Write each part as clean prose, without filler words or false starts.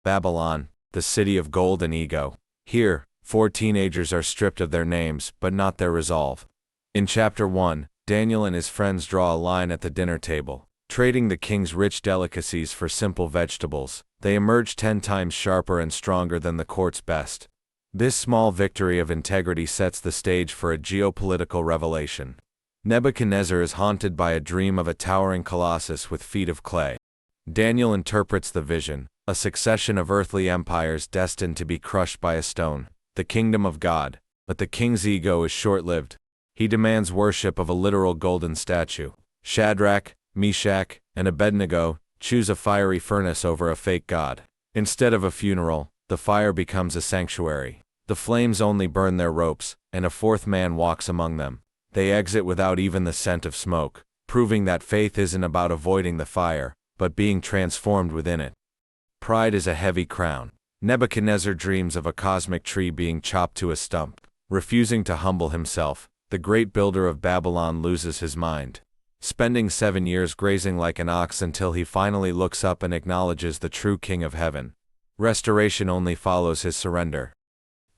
Babylon, the city of gold and ego. Here, 4 teenagers are stripped of their names, but not their resolve. In Chapter 1, Daniel and his friends draw a line at the dinner table. Trading the king's rich delicacies for simple vegetables, they emerge 10 times sharper and stronger than the court's best. This small victory of integrity sets the stage for a geopolitical revelation. Nebuchadnezzar is haunted by a dream of a towering colossus with feet of clay. Daniel interprets the vision, a succession of earthly empires destined to be crushed by a stone, the kingdom of God. But the king's ego is short-lived. He demands worship of a literal golden statue. Shadrach, Meshach, and Abednego choose a fiery furnace over a fake god. Instead of a funeral, the fire becomes a sanctuary. The flames only burn their ropes, and a 4th man walks among them. They exit without even the scent of smoke, proving that faith isn't about avoiding the fire, but being transformed within it. Pride is a heavy crown. Nebuchadnezzar dreams of a cosmic tree being chopped to a stump. Refusing to humble himself, the great builder of Babylon loses his mind. Spending 7 years grazing like an ox until he finally looks up and acknowledges the true King of Heaven. Restoration only follows his surrender.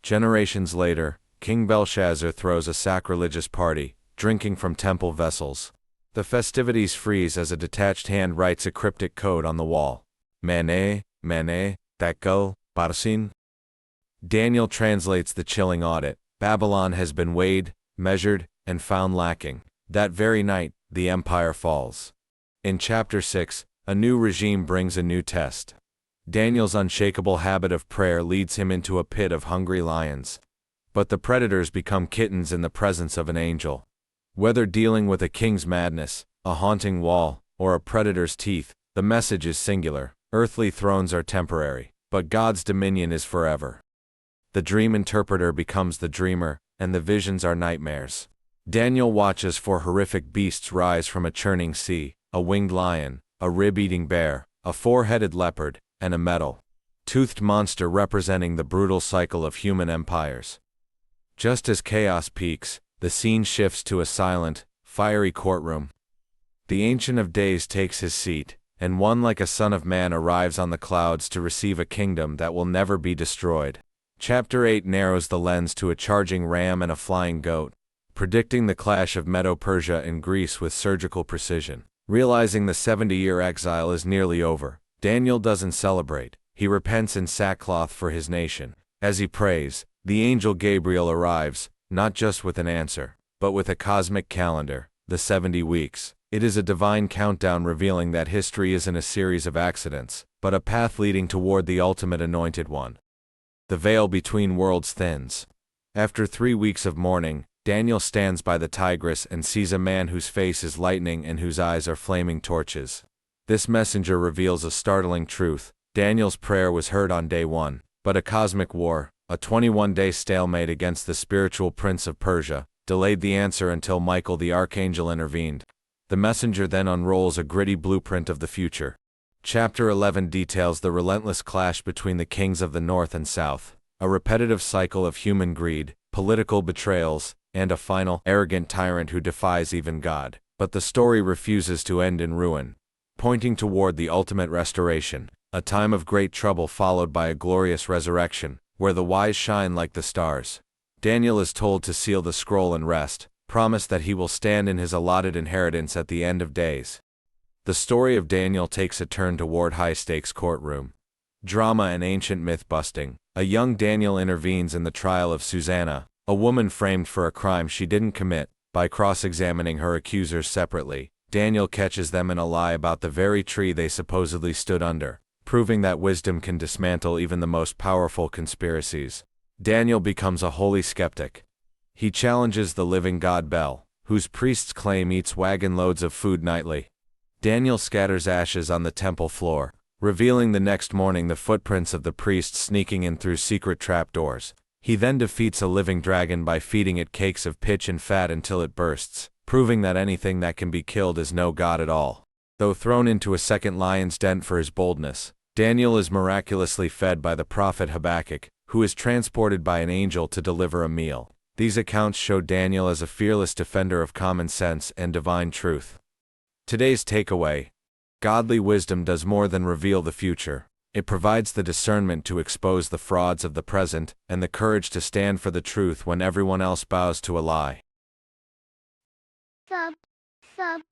Generations later, King Belshazzar throws a sacrilegious party, drinking from temple vessels. The festivities freeze as a detached hand writes a cryptic code on the wall. Mene, Mene, Tekel, Parsin. Daniel translates the chilling audit. Babylon has been weighed, measured, and found lacking. That very night, the empire falls. In Chapter 6, a new regime brings a new test. Daniel's unshakable habit of prayer leads him into a pit of hungry lions. But the predators become kittens in the presence of an angel. Whether dealing with a king's madness, a haunting wall, or a predator's teeth, the message is singular. Earthly thrones are temporary, but God's dominion is forever. The dream interpreter becomes the dreamer, and the visions are nightmares. Daniel watches for horrific beasts rise from a churning sea, a winged lion, a rib-eating bear, a 4-headed leopard, and a metal-toothed monster representing the brutal cycle of human empires. Just as chaos peaks, the scene shifts to a silent, fiery courtroom. The Ancient of Days takes his seat, and one like a son of man arrives on the clouds to receive a kingdom that will never be destroyed. Chapter 8 narrows the lens to a charging ram and a flying goat, predicting the clash of Medo-Persia and Greece with surgical precision. Realizing the 70-year exile is nearly over, Daniel doesn't celebrate. He repents in sackcloth for his nation. As he prays, the angel Gabriel arrives, not just with an answer, but with a cosmic calendar, the 70 weeks. It is a divine countdown revealing that history isn't a series of accidents, but a path leading toward the ultimate anointed one. The veil between worlds thins. After 3 weeks of mourning, Daniel stands by the Tigris and sees a man whose face is lightning and whose eyes are flaming torches. This messenger reveals a startling truth. Daniel's prayer was heard on day 1, but a cosmic war, a 21-day stalemate against the spiritual prince of Persia, delayed the answer until Michael the archangel intervened. The messenger then unrolls a gritty blueprint of the future. Chapter 11 details the relentless clash between the kings of the north and south, a repetitive cycle of human greed, political betrayals, and a final, arrogant tyrant who defies even God. But the story refuses to end in ruin, pointing toward the ultimate restoration, a time of great trouble followed by a glorious resurrection, where the wise shine like the stars. Daniel is told to seal the scroll and rest, promise that he will stand in his allotted inheritance at the end of days. The story of Daniel takes a turn toward high-stakes courtroom drama and ancient myth-busting. A young Daniel intervenes in the trial of Susanna, a woman framed for a crime she didn't commit. By cross-examining her accusers separately, Daniel catches them in a lie about the very tree they supposedly stood under, proving that wisdom can dismantle even the most powerful conspiracies. Daniel becomes a holy skeptic. He challenges the living god Bel, whose priests claim eats wagon loads of food nightly. Daniel scatters ashes on the temple floor, revealing the next morning the footprints of the priests sneaking in through secret trapdoors. He then defeats a living dragon by feeding it cakes of pitch and fat until it bursts, proving that anything that can be killed is no god at all. Though thrown into a second lion's den for his boldness, Daniel is miraculously fed by the prophet Habakkuk, who is transported by an angel to deliver a meal. These accounts show Daniel as a fearless defender of common sense and divine truth. Today's takeaway: godly wisdom does more than reveal the future. It provides the discernment to expose the frauds of the present, and the courage to stand for the truth when everyone else bows to a lie. Subscribe.